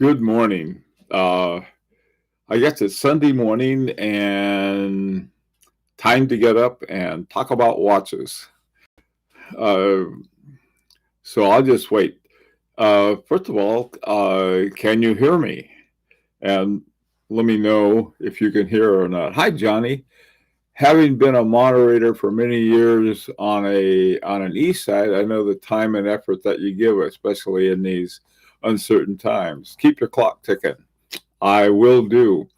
Good morning. I guess it's Sunday morning and time to get up and talk about watches. Uh, so I'll just wait. First of all, can you hear me? And let me know if you can hear or not. Hi, Johnny. Having been a moderator for many years on an east side, I know the time and effort that you give, especially in these uncertain times. Keep your clock ticking. I will do.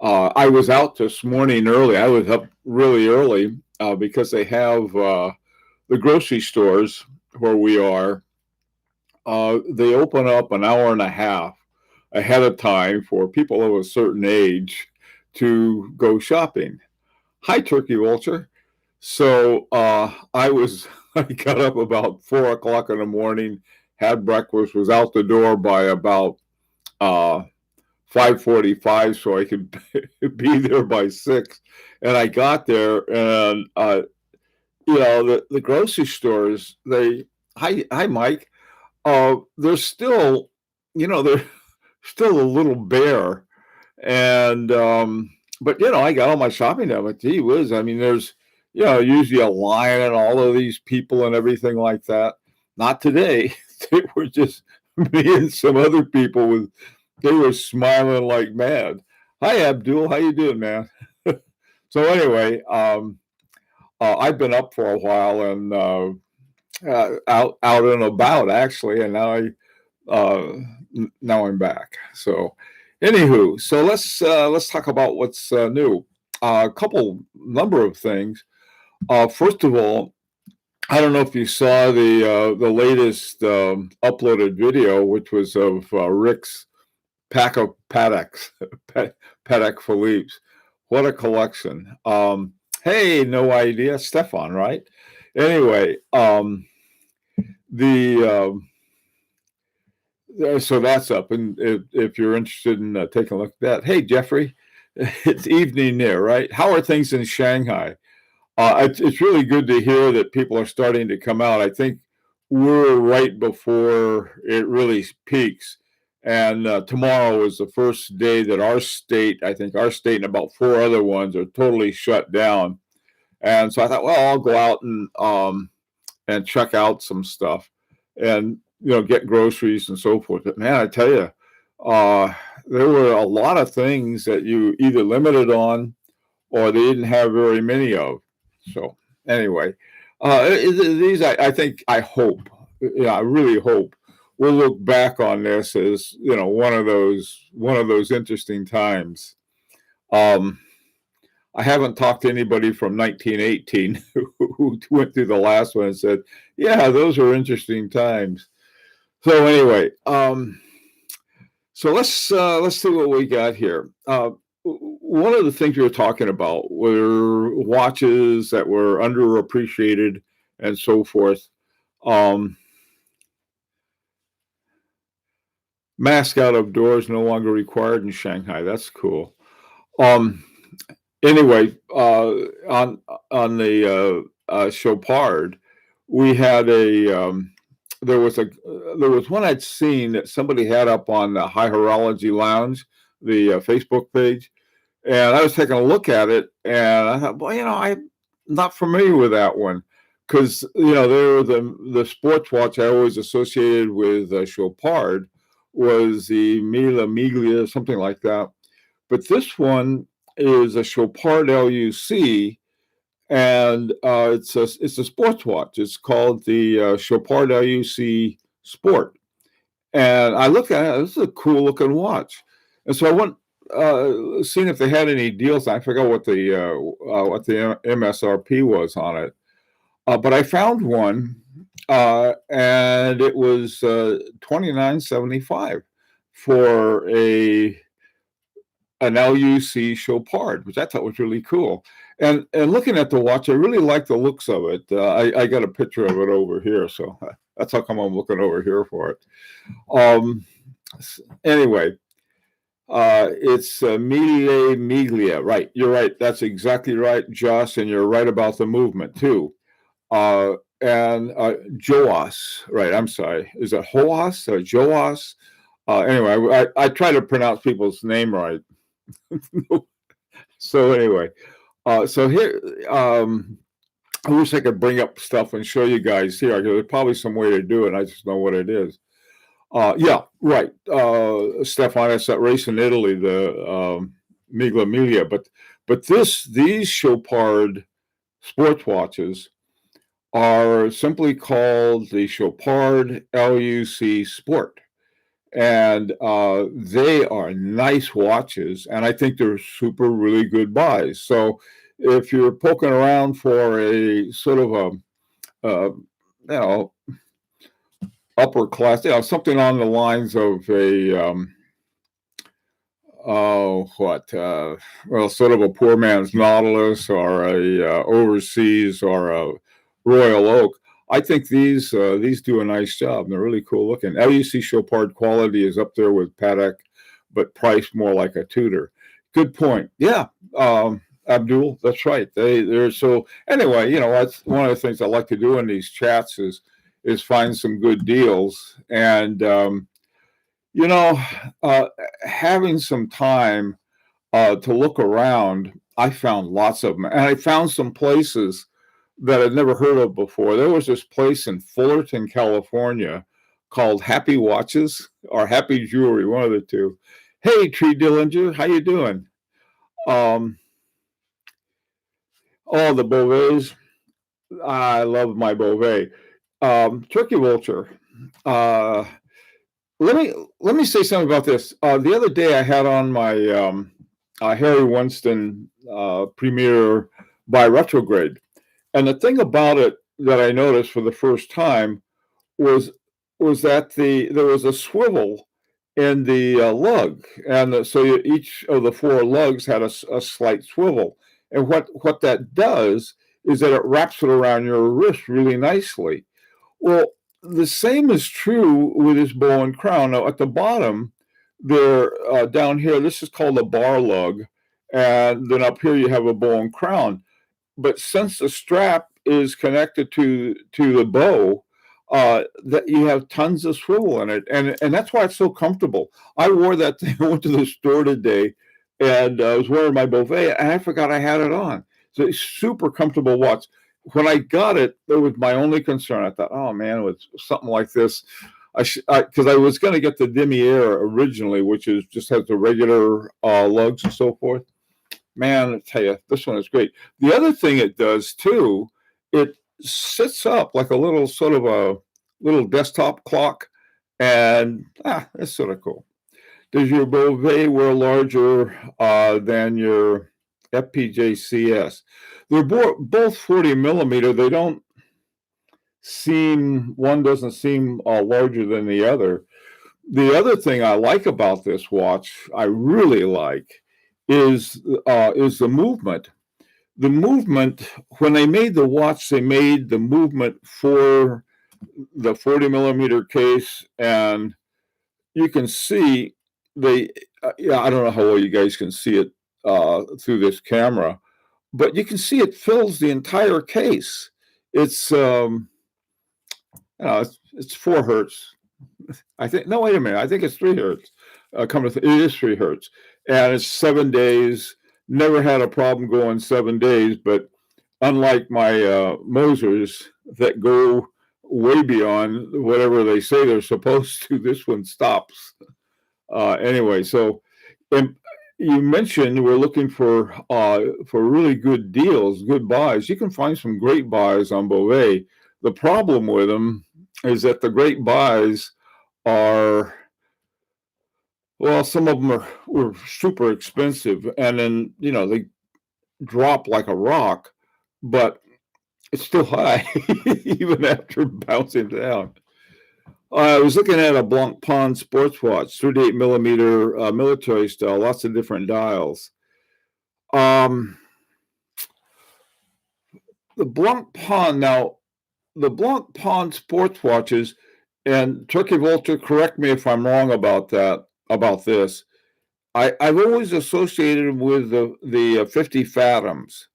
I was out this morning early. I was up really early because they have the grocery stores where we are. They open up an hour and a half ahead of time for people of a certain age to go shopping. Hi, Turkey Vulture. So I got up about 4 o'clock in the morning, had breakfast, was out the door by about uh, 5:45 so I could be there by 6. And I got there and the grocery stores, they hi Mike. They're still, they're still a little bare. And but I got all my shopping done. But gee whiz, I mean there's usually a line and all of these people and everything like that. Not today. They were just me and some other people with they were smiling like mad. Hi, Abdul. How you doing, man? So anyway, I've been up for a while and out and about actually, and now I'm back. So, anywho, so let's talk about what's new. A couple number of things. First of all, I don't know if you saw the latest uploaded video, which was of Rick's pack of Pateks, Patek Philippe's. What a collection. Hey, no idea. Stefan, right? Anyway, the so that's up. And if you're interested in taking a look at that, hey, Jeffrey, it's evening there, right? How are things in Shanghai? It's really good to hear that people are starting to come out. I think we're right before it really peaks. And tomorrow is the first day that I think our state and about 4 other ones are totally shut down. And so I thought, well, I'll go out and check out some stuff and, get groceries and so forth. But man, I tell you, there were a lot of things that you either limited on or they didn't have very many of. So anyway, these I think I hope, I really hope we'll look back on this as one of those interesting times. I haven't talked to anybody from 1918 who went through the last one and said, "Yeah, those are interesting times." So anyway, so let's see what we got here. One of the things we were talking about were watches that were underappreciated and so forth. Um, Mask out of doors no longer required in Shanghai. That's cool. Um, anyway, on the Chopard, we had there was one I'd seen that somebody had up on the High Horology Lounge, the Facebook page, and I was taking a look at it, and I thought, well, I'm not familiar with that one because they're the sports watch I always associated with Chopard was the Mila Miglia, something like that. But this one is a Chopard LUC, and it's a sports watch. It's called the Chopard LUC Sport, and I looked at it. This is a cool looking watch, and so I went seeing if they had any deals. I forgot what the MSRP was on it, but I found one, and it was $29.75 for an LUC Chopard, which I thought was really cool. And looking at the watch, I really like the looks of it. I got a picture of it over here, so that's how come I'm looking over here for it. Anyway, it's Mille Miglia, right? You're right. That's exactly right, Joss, and you're right about the movement too. and Joas, right? I'm sorry. Is it Hoas or Joas? Anyway, I try to pronounce people's name right. So anyway, so here, I wish I could bring up stuff and show you guys here. There's probably some way to do it. I just know what it is. Yeah, right. Stefan, that's that race in Italy, the Miglia Miglia. But these Chopard sports watches are simply called the Chopard LUC Sport. And they are nice watches, and I think they're super really good buys. So if you're poking around for a sort of upper class, something on the lines of a sort of a poor man's Nautilus or a Overseas or a Royal Oak. I think these do a nice job. They're really cool looking. LUC Chopard quality is up there with Patek, but priced more like a Tudor. Good point. Yeah, Abdul, that's right. They're so anyway. That's one of the things I like to do in these chats is find some good deals and having some time to look around. I found lots of them, and I found some places that I'd never heard of before. There was this place in Fullerton, California called Happy Watches or Happy Jewelry, one of the two. Hey, Tree Dillinger, how you doing? The Beauvais. I love my Beauvais. Turkey Vulture. Let me say something about this. The other day I had on my Harry Winston Premier by Retrograde. And the thing about it that I noticed for the first time was that there was a swivel in the lug, and so each of the four lugs had a slight swivel. And what that does is that it wraps it around your wrist really nicely. Well, the same is true with this bow and crown. Now, at the bottom, there down here, this is called a bar lug, and then up here you have a bow and crown. But since the strap is connected to the bow, that you have tons of swivel in it, and that's why it's so comfortable. I wore that thing. I went to the store today, and I was wearing my Beauvais, and I forgot I had it on. So it's super comfortable watch. When I got it, that was my only concern. I thought, oh man, with something like this, because I was going to get the Demier originally, which just has the regular lugs and so forth. Man, I tell you, this one is great. The other thing it does too, it sits up like a little sort of a little desktop clock, and that's sort of cool. Does your Beauvais wear larger than your FPJ CS? They're both 40 millimeter. They don't seem, one doesn't seem larger than the other. The other thing I like about this watch, I really like, is the movement. The movement, when they made the watch, they made the movement for the 40 millimeter case, and you can see I don't know how well you guys can see it through this camera, but you can see it fills the entire case. It's it's 4 hertz. I think, no, wait a minute. I think it's 3 hertz. It is 3 hertz. And it's 7 days. Never had a problem going 7 days, but unlike my Mosers that go way beyond whatever they say they're supposed to, this one stops. Anyway, so you mentioned we're looking for really good deals, good buys. You can find some great buys on Beauvais. The problem with them is that the great buys are, well, some of them were super expensive, and then they drop like a rock, but it's still high even after bouncing down. I was looking at a Blancpain sports watch, 38 millimeter military style, lots of different dials. The Blancpain sports watches, and Turkey Vulture, correct me if I'm wrong about this. I've always associated with the 50 Fathoms.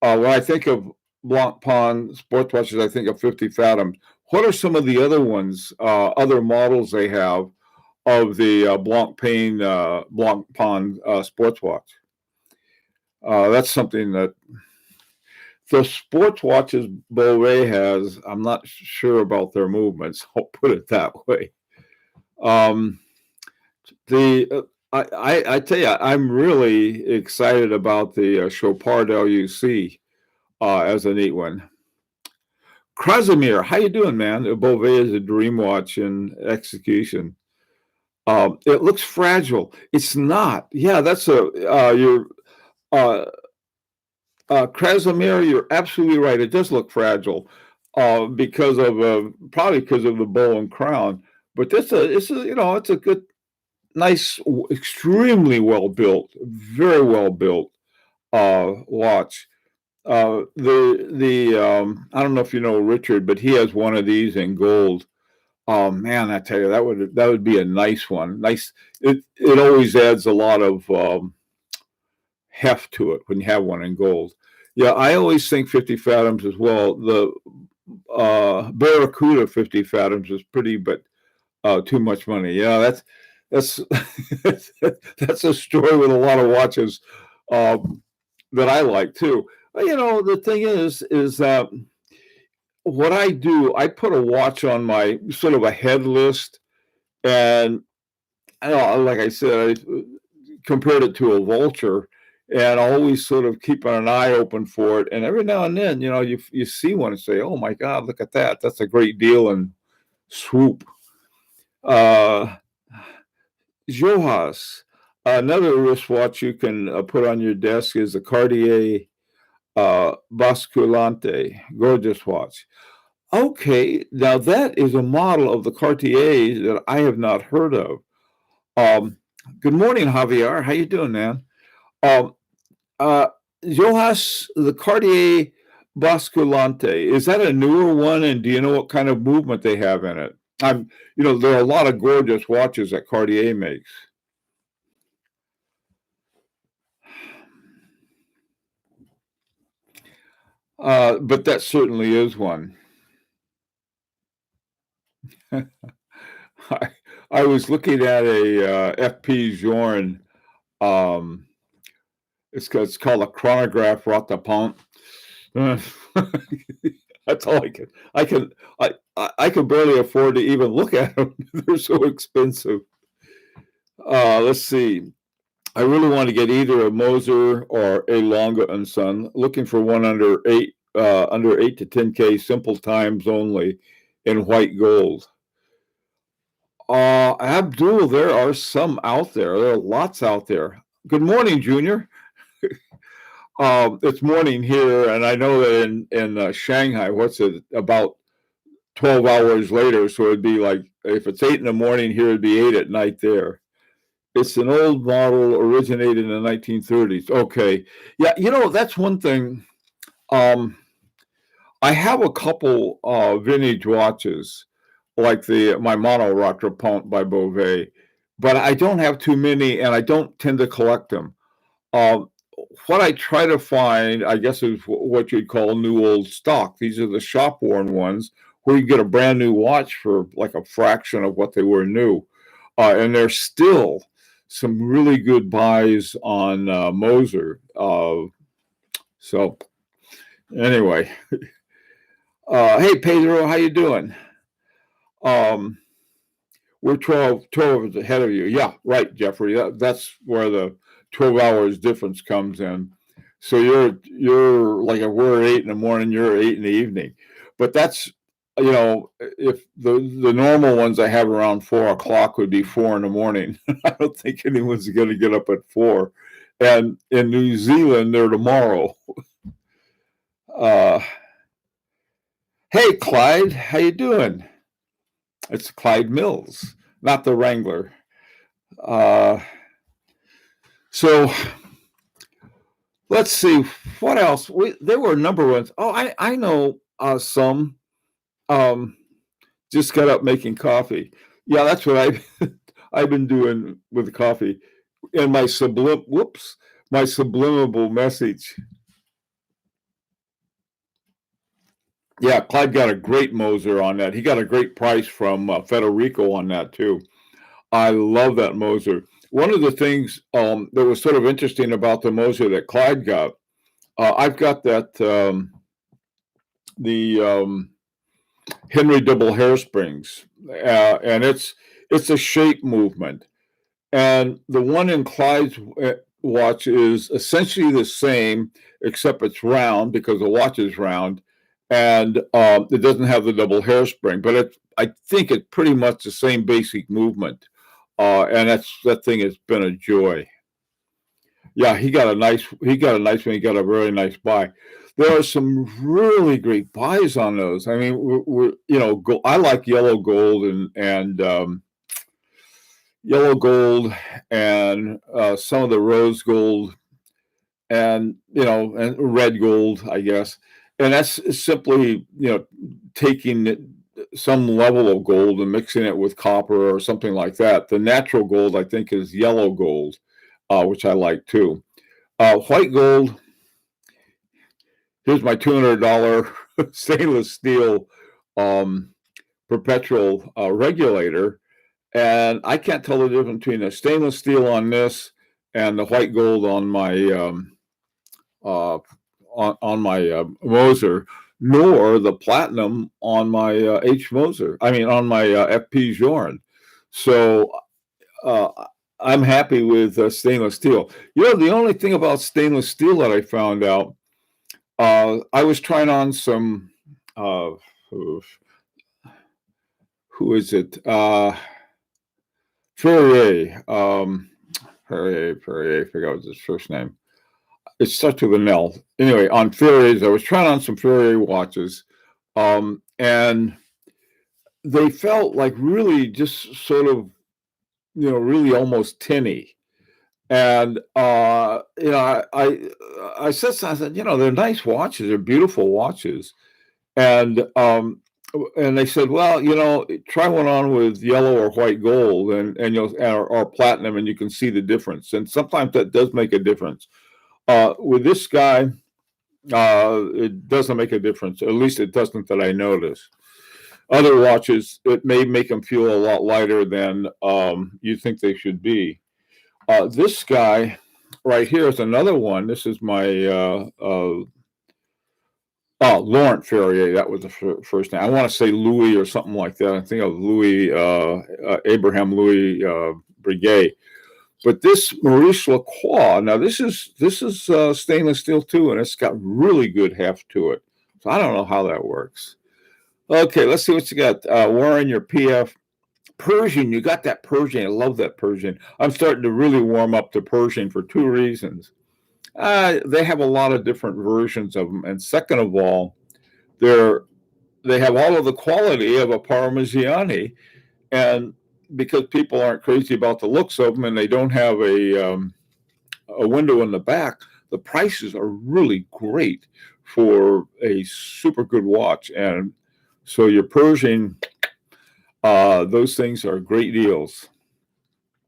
When I think of Blancpain sports watches, I think, of 50 fathoms. What are some of the other ones, other models they have of the Blancpain sports watch? That's something that the sports watches Bovet has, I'm not sure about their movements. I'll put it that way. I tell you, I'm really excited about the Chopard LUC as a neat one. Krasimir, how you doing, man? Bovet is a dream watch in execution. It looks fragile. It's not. Yeah, that's your Krasimir. You're absolutely right. It does look fragile because of probably because of the bow and crown. But it's a good, nice, extremely well built, very well built watch. I don't know if you know Richard, but he has one of these in gold. Oh man, I tell you, that would be a nice one. Nice. It always adds a lot of heft to it when you have one in gold. Yeah, I always think 50 fathoms as well. The Barracuda 50 fathoms is pretty, but too much money. Yeah, that's that's a story with a lot of watches that I like too. But, the thing is what I do, I put a watch on my sort of a head list, and like I said, I compared it to a vulture, and always sort of keeping an eye open for it. And every now and then, you see one and say, "Oh my God, look at that! That's a great deal!" And swoop. Johas, another wristwatch you can put on your desk is the Cartier Basculante, gorgeous watch. Okay, now that is a model of the Cartier that I have not heard of. Good morning, Javier. How you doing, man? Um, Johas, the Cartier Basculante, is that a newer one? And do you know what kind of movement they have in it? There are a lot of gorgeous watches that Cartier makes. But that certainly is one. I was looking at a FP Journe. It's called a chronograph Ratapont. That's all I can barely afford to even look at them. They're so expensive. Let's see. I really want to get either a Moser or a Longa and Son. Looking for one under 8 to 10K, simple times only, in white gold. Abdul, there are some out there. There are lots out there. Good morning, Junior. It's morning here, and I know that in Shanghai, what's it, about 12 hours later, so it'd be like, if it's 8 in the morning here, it'd be 8 at night there. It's an old model, originated in the 1930s. Okay. Yeah, that's one thing. I have a couple vintage watches, like my Mono Rattrapant by Bovet, but I don't have too many, and I don't tend to collect them. What I try to find, I guess, is what you'd call new old stock. These are the shop worn ones where you get a brand new watch for like a fraction of what they were new. And there's still some really good buys on Moser. So anyway, hey Pedro, how you doing? We're 12 hours ahead of you. Yeah, right, Jeffrey. That's where the 12 hours difference comes in. So you're like, if we're at 8 in the morning, you're at 8 in the evening. But that's, if the normal ones I have around 4 o'clock would be 4 in the morning. I don't think anyone's going to get up at 4. And in New Zealand, they're tomorrow. Hey, Clyde, how you doing? It's Clyde Mills, not the Wrangler. So let's see what else. There were a number of ones. Oh, I know some. Just got up making coffee. Yeah, that's what I've been doing with the coffee. And my subliminal message. Yeah, Clyde got a great Moser on that. He got a great price from Federico on that too. I love that Moser. One of the things that was sort of interesting about the Moser that Clyde got, I've got that the Henry double hairsprings, and it's a shape movement. And the one in Clyde's watch is essentially the same, except it's round because the watch is round, and it doesn't have the double hairspring. But I think it's pretty much the same basic movement, and that thing has been a joy. Yeah, he got a nice one. He got a really nice buy. There are some really great buys on those. I mean, I like yellow gold and yellow gold and some of the rose gold and and red gold, I guess. And that's simply taking some level of gold and mixing it with copper or something like that. The natural gold, I think, is yellow gold, which I like too. White gold. Here's my $200 stainless steel um, perpetual regulator, and I can't tell the difference between the stainless steel on this and the white gold on my Moser, nor the platinum on my H Moser. I mean, on my FP Jorn. So uh, I'm happy with stainless steel. The only thing about stainless steel that I found out, I was trying on some. Who is it? Ferrier. Ferrier. I forgot his first name. It starts with an L. Anyway, on Ferrier's, I was trying on some Ferrier watches, and they felt like really just sort of, really almost tinny. And I said, they're nice watches, they're beautiful watches, and they said, well, try one on with yellow or white gold, and or platinum, and you can see the difference. And sometimes that does make a difference. With this guy, it doesn't make a difference. At least it doesn't that I notice. Other watches, it may make them feel a lot lighter than you think they should be. This guy right here is another one. This is my Laurent Ferrier. That was the first name. I want to say Louis or something like that. I think of Louis Abraham Louis Breguet. But this Maurice Lacroix, now this is stainless steel too, and it's got really good heft to it. So I don't know how that works. Okay, let's see what you got. Warren, your PF Persian. You got that Persian. I love that Persian. I'm starting to really warm up to Persian for two reasons. They have a lot of different versions of them, and second of all, they have all of the quality of a Parmigiani, and because people aren't crazy about the looks of them and they don't have a window in the back, the prices are really great for a super good watch. And so your Persian, those things are great deals.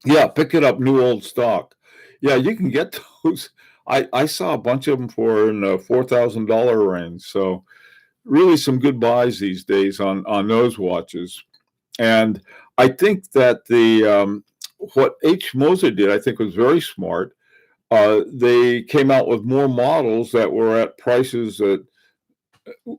Yeah, pick it up, new old stock. Yeah, you can get those. I saw a bunch of them for in the $4,000 range. So really some good buys these days on those watches. And I think that what H Moser did, I think, was very smart. They came out with more models that were at prices that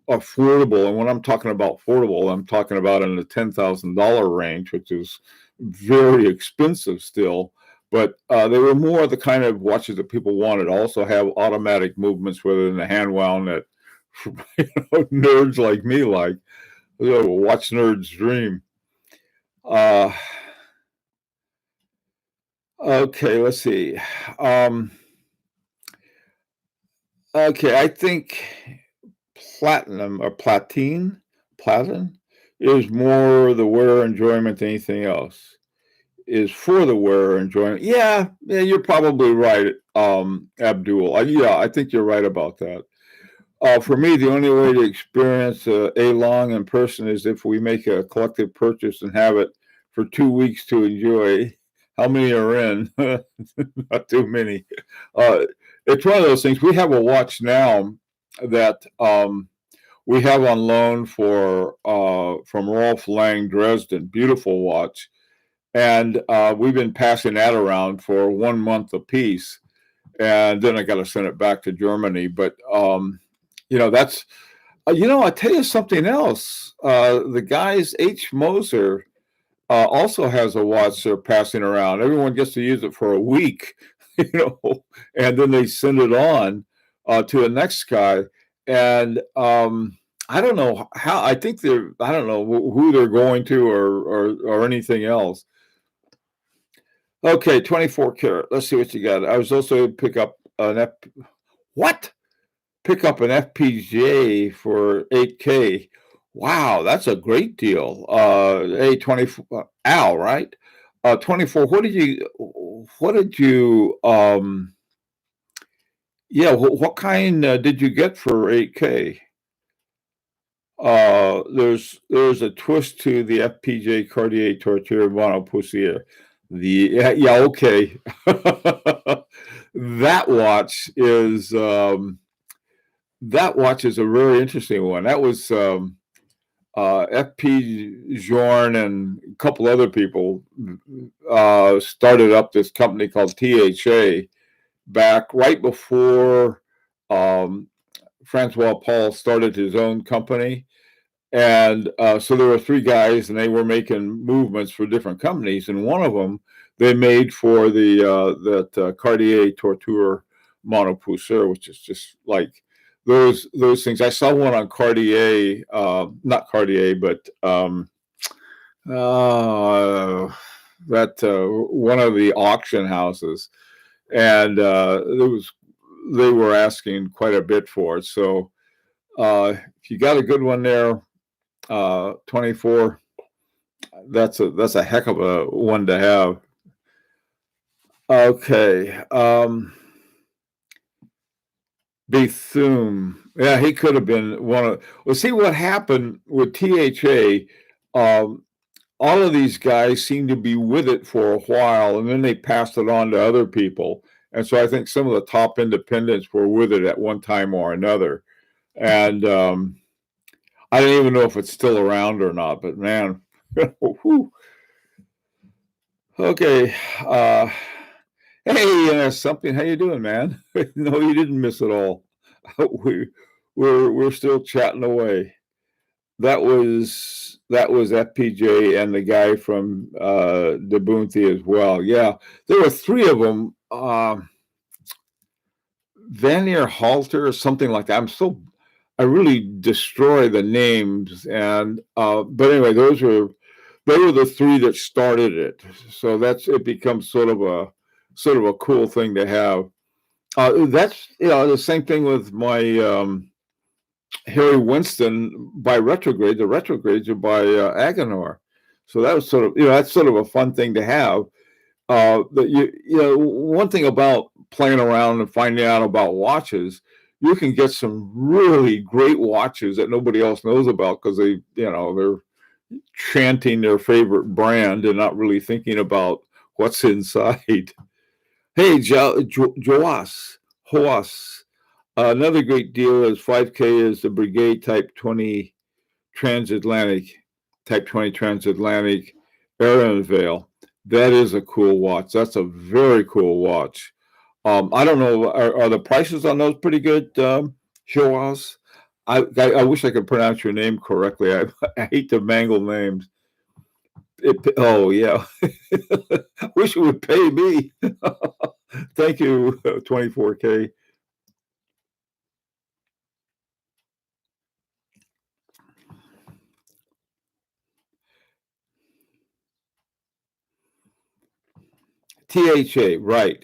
affordable. And when I'm talking about affordable, I'm talking about in the $10,000 range, which is very expensive still. But they were more the kind of watches that people wanted. Also have automatic movements rather than the hand wound that nerds like me like. Watch nerds dream. Okay, let's see. Okay, I think platinum or platin is more the wearer enjoyment than anything else. Is for the wearer enjoyment. Yeah, you're probably right, Abdul. Yeah, I think you're right about that. For me, the only way to experience A Long in person is if we make a collective purchase and have it for 2 weeks to enjoy. How many are in? Not too many. It's one of those things. We have a watch now that we have on loan for from Rolf Lang Dresden. Beautiful watch, and we've been passing that around for 1 month apiece, and then I got to send it back to Germany. But that's I'll tell you something else. The guys H. Moser also has a watch they're passing around. Everyone gets to use it for a week, and then they send it on to the next guy. And I don't know how. I think I don't know who they're going to or anything else. Okay, 24 karat. Let's see what you got. I was also pick up an pick up an FPGA for 8K. Wow, that's a great deal. A24 Al, right? 24. What did you what kind did you get for 8K? There's a twist to the FPGA Cartier Torture Montpensier. Okay. That watch is a very interesting one. That was FP Journe and a couple other people started up this company called THA back right before Francois Paul started his own company. And so there were three guys, and they were making movements for different companies. And one of them they made for that Cartier Torture Montpensier, which is just like those things. I saw one on Cartier, not Cartier, but that one of the auction houses, and they were asking quite a bit for it. So if you got a good one there, 24, that's a heck of a one to have. Okay. Bethune. Yeah, he could have been one of. Well, see what happened with THA. All of these guys seem to be with it for a while, and then they passed it on to other people. And so I think some of the top independents were with it at one time or another. And I don't even know if it's still around or not, but man. Okay. Hey, something. How you doing, man? No, you didn't miss it all. We're still chatting away. That was FPJ and the guy from Debunthi as well. Yeah, there were three of them. Vanier Halter or something like that. I really destroy the names, and but anyway, they were the three that started it. So it becomes sort of a cool thing to have. That's the same thing with my Harry Winston by Retrograde. The Retrogrades are by Agenor. So that was sort of that's sort of a fun thing to have. One thing about playing around and finding out about watches, you can get some really great watches that nobody else knows about because they're chanting their favorite brand and not really thinking about what's inside. Hey, Joas, another great deal is 5K is the Brigade Type 20 Transatlantic Erenvale. That is a cool watch. That's a very cool watch. I don't know, are the prices on those pretty good, Joas? I wish I could pronounce your name correctly. I hate to mangle names. Oh, yeah. I wish it would pay me. Thank you, 24K. THA, right.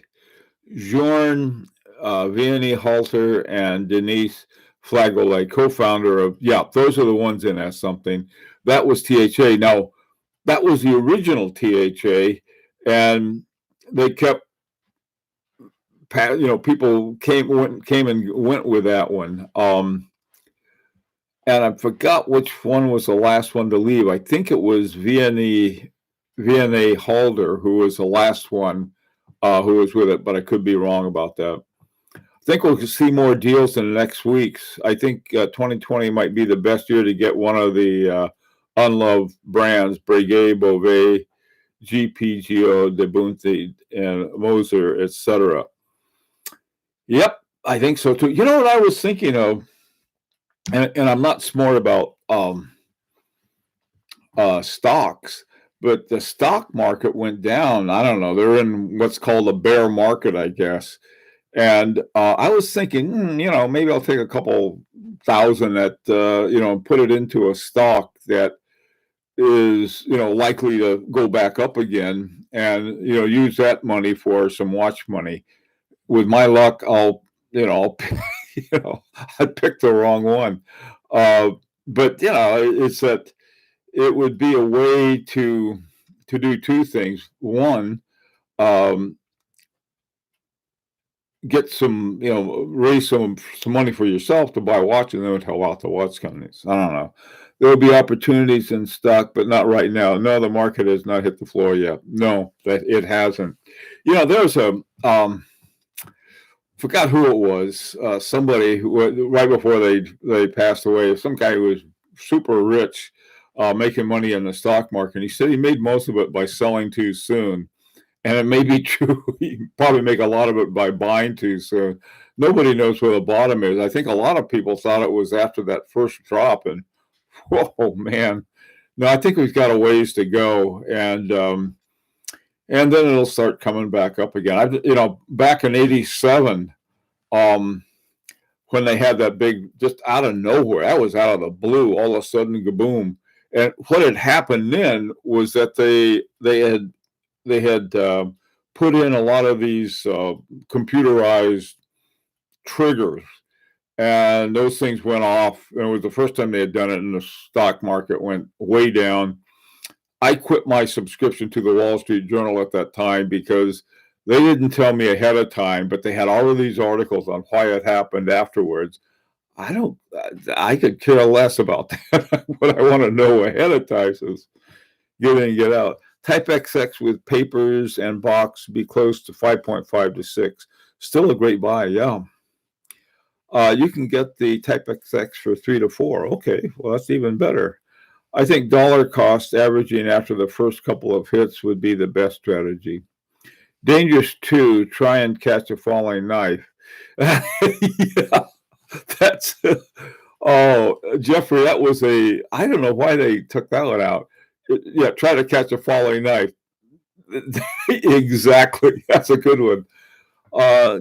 Journe, Vianney Halter, and Denise Flagolet, co-founder of, those are the ones in as something. That was THA. Now, that was the original THA, and they kept, people came and went with that one. And I forgot which one was the last one to leave. I think it was Vianney Halder who was the last one who was with it, but I could be wrong about that. think we'll see more deals in the next weeks. I think 2020 might be the best year to get one of the unloved brands, Breguet, Beauvais, GPGO, Debunte, and Moser, etc. Yep, I think so too. You know what I was thinking of, and I'm not smart about stocks, but the stock market went down. I don't know. They're in what's called a bear market, I guess. And I was thinking, maybe I'll take a couple thousand that, put it into a stock that is, likely to go back up again, and, use that money for some watch money. With my luck, I'll I picked the wrong one. But, it's that it would be a way to do two things. One, get some, raise some money for yourself to buy watches, and then would help out the watch companies. I don't know. There will be opportunities in stock, but not right now. No, the market has not hit the floor yet. No, that it hasn't. There's a forgot who it was. Somebody who right before they passed away. Some guy who was super rich, making money in the stock market. He said he made most of it by selling too soon. And it may be true. You probably make a lot of it by buying too soon. Nobody knows where the bottom is. I think a lot of people thought it was after that first drop, and whoa, man. No, I think we've got a ways to go, and then it'll start coming back up again. Back in '87, when they had that big, just out of nowhere, that was out of the blue, all of a sudden, kaboom. And what had happened then was that they had put in a lot of these computerized triggers, and those things went off. And it was the first time they had done it, and the stock market went way down. I quit my subscription to the Wall Street Journal at that time because they didn't tell me ahead of time, but they had all of these articles on why it happened afterwards. I could care less about that. What I want to know ahead of time is get in, get out. Type XX with papers and box be close to 5.5 to 6. Still a great buy, yeah. You can get the Type XX for 3 to 4. Okay, well, that's even better. I think dollar cost averaging after the first couple of hits would be the best strategy. Dangerous 2, try and catch a falling knife. Yeah, that's, Jeffrey, that was I don't know why they took that one out. Yeah, try to catch a falling knife. Exactly. That's a good one.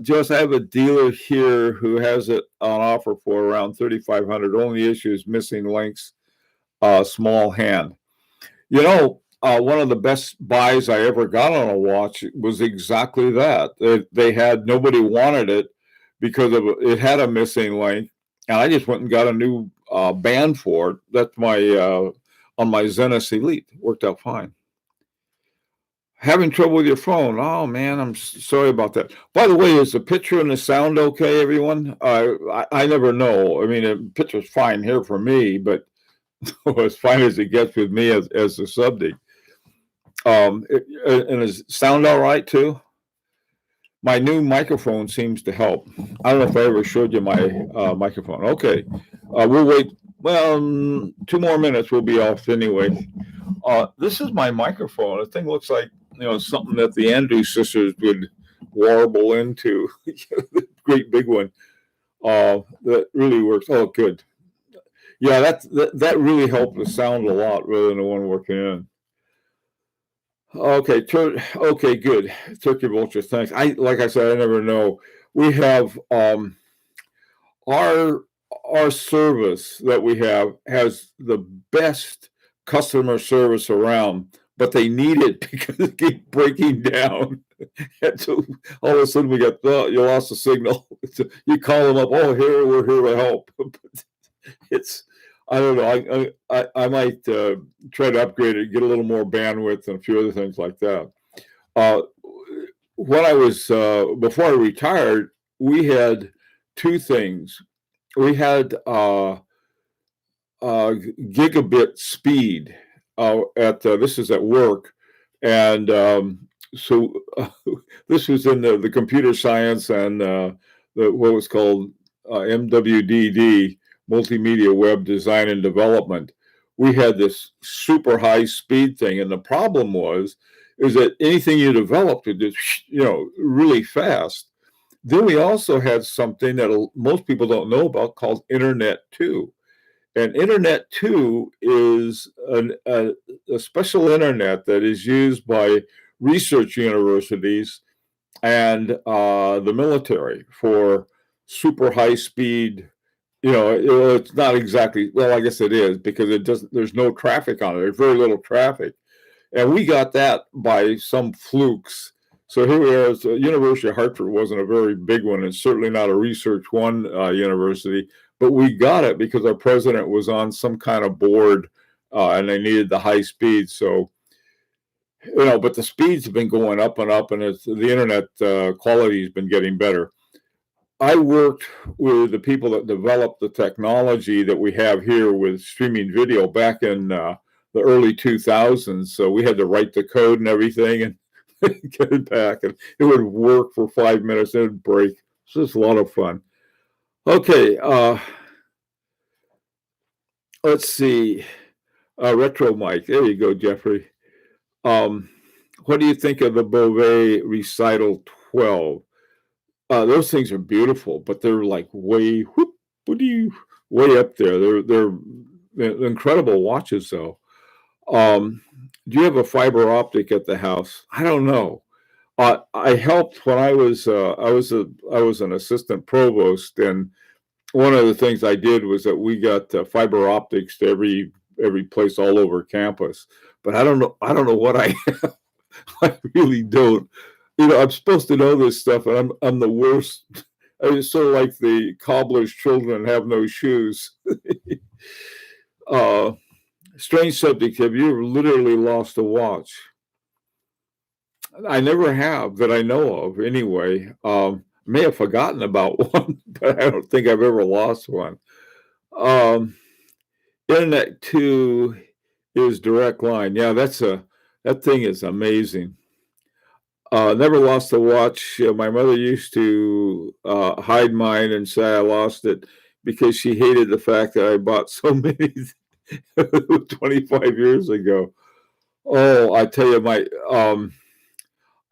Joseph, I have a dealer here who has it on offer for around $3,500. Only issue is missing links, small hand. One of the best buys I ever got on a watch was exactly that. They had, nobody wanted it because it had a missing link, and I just went and got a new band for it. That's on my Zenith Elite. Worked out fine. Having trouble with your phone. Oh, man, I'm sorry about that. By the way, is the picture and the sound okay, everyone? I never know. I mean, the picture's fine here for me, but as fine as it gets with me as the subject. And is sound all right, too? My new microphone seems to help. I don't know if I ever showed you my microphone. Okay. We'll wait. Well, 2 more minutes. We'll be off anyway. This is my microphone. The thing looks like, something that the Andrews sisters would warble into. Great big one. That really works. Oh, good. Yeah, that really helped the sound a lot rather than the one working in. Okay, okay, good. Turkey Vulture, thanks. Like I said, I never know. We have our service that we have has the best customer service around, but they need it because it keeps breaking down. And so all of a sudden we got, you lost the signal. You call them up, we're here to help. It's, I don't know. I might try to upgrade it, get a little more bandwidth, and a few other things like that. When I was before I retired, we had 2 things. We had gigabit speed this is at work, and so this was in the computer science and what was called MWDD, Multimedia Web Design and Development. We had this super high speed thing, and the problem is that anything you developed would just, really fast. Then we also had something that most people don't know about called Internet 2. And Internet 2 is a special internet that is used by research universities and the military for super high speed. It's not exactly, well, I guess it is, because there's no traffic on it. There's very little traffic. And we got that by some flukes. So here we are. So University of Hartford wasn't a very big one, and certainly not a Research One university, but we got it because our president was on some kind of board, and they needed the high speed. So, but the speeds have been going up and up, and the internet quality has been getting better. I worked with the people that developed the technology that we have here with streaming video back in the early 2000s. So we had to write the code and everything and get it back, and it would work for 5 minutes and it'd break. It's just a lot of fun. Okay, let's see. Retro Mike. There you go, Jeffrey. What do you think of the Beauvais Recital 12? Those things are beautiful, but they're like way up there. They're incredible watches, though. Do you have a fiber optic at the house? I don't know. I helped when I was an assistant provost, and one of the things I did was that we got fiber optics to every place all over campus. But I don't know what I have. I really don't. I'm supposed to know this stuff, and I'm the worst. It's sort of like the cobbler's children have no shoes. Strange subject. Have you ever literally lost a watch? I never have that I know of. Anyway, may have forgotten about one, but I don't think I've ever lost one. Internet 2 is direct line. Yeah, that thing is amazing. Never lost a watch. My mother used to hide mine and say I lost it because she hated the fact that I bought so many 25 years ago. Oh, I tell you,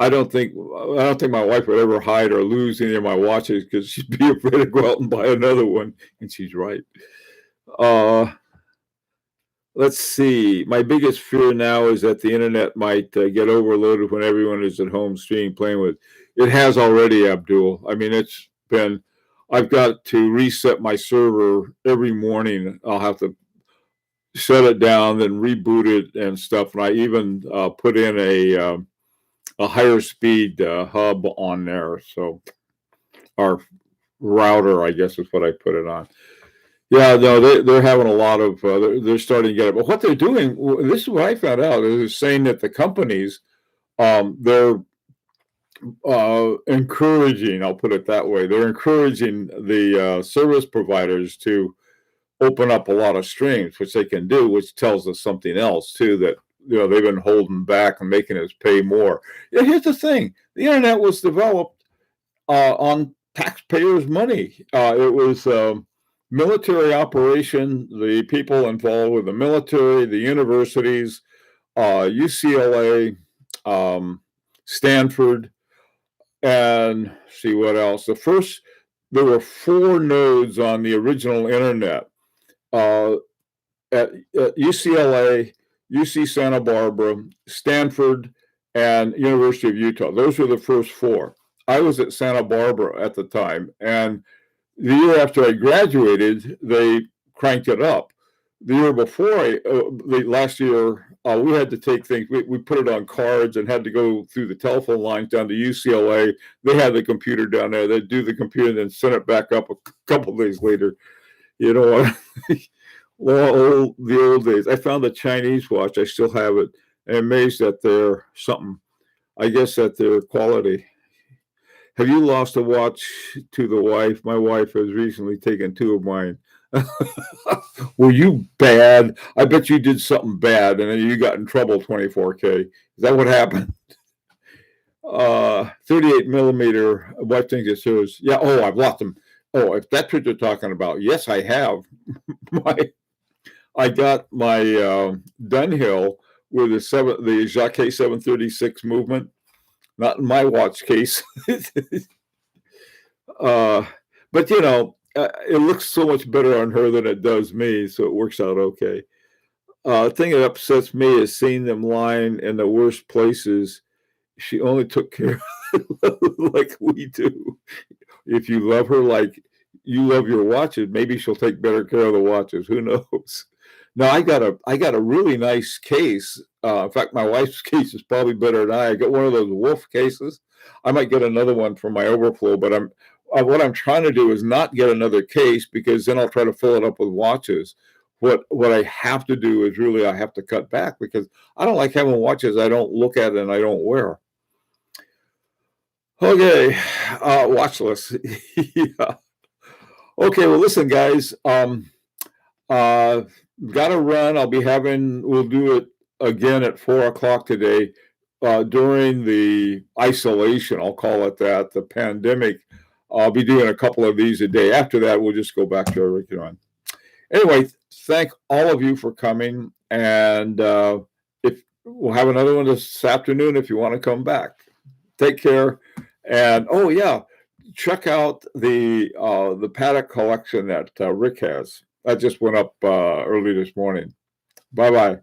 I don't think my wife would ever hide or lose any of my watches because she'd be afraid to go out and buy another one, and she's right. Let's see. My biggest fear now is that the internet might get overloaded when everyone is at home streaming, playing with. It has already, Abdul. I mean, I've got to reset my server every morning. I'll have to shut it down, then reboot it and stuff. And I even put in a higher speed hub on there. So our router, I guess, is what I put it on. Yeah, no, they're having a lot of, they're starting to get it. But what they're doing, this is what I found out, is saying that the companies, they're encouraging, I'll put it that way, they're encouraging the service providers to open up a lot of streams, which they can do, which tells us something else, too, that they've been holding back and making us pay more. Yeah, here's the thing. The internet was developed on taxpayers' money. It was military operation, the people involved with the military, the universities, UCLA, Stanford, and see what else. There were 4 nodes on the original internet at UCLA, UC Santa Barbara, Stanford, and University of Utah. Those were the first 4. I was at Santa Barbara at the time, and the year after I graduated, they cranked it up. The year before, last year, we had to take things, we put it on cards and had to go through the telephone lines down to UCLA. They had the computer down there. They'd do the computer and then send it back up a couple of days later. Well, the old days. I found a Chinese watch. I still have it. I'm amazed at their quality. Have you lost a watch to the wife? My wife has recently taken 2 of mine. Were you bad? I bet you did something bad and then you got in trouble, 24K. Is that what happened? 38 millimeter. What thing is yours? Yeah. Oh, I've lost them. Oh, if that's what you're talking about, yes, I have. my I got my Dunhill with the Jacquet 736 movement. Not in my watch case. uh, but it looks so much better on her than it does me, so it works out okay. Thing that upsets me is seeing them lying in the worst places. She only took care of like we do. If you love her like you love your watches, maybe she'll take better care of the watches. Who knows? No, I got a really nice case. In fact, my wife's case is probably better than I got one of those Wolf cases. I might get another one for my overflow, but what I'm trying to do is not get another case because then I'll try to fill it up with watches. What I have to do is really I have to cut back because I don't like having watches I don't look at and I don't wear. Okay, watch list. Yeah. Okay, well, listen, guys. Uh, got to run. We'll do it again at 4 o'clock today during the isolation. I'll call it that, the pandemic. I'll be doing a couple of these a day. After that, we'll just go back to our regular on. Anyway, thank all of you for coming. And if we'll have another one this afternoon if you want to come back. Take care. And oh yeah, check out the Paddock collection that Rick has. That just went up early this morning. Bye bye.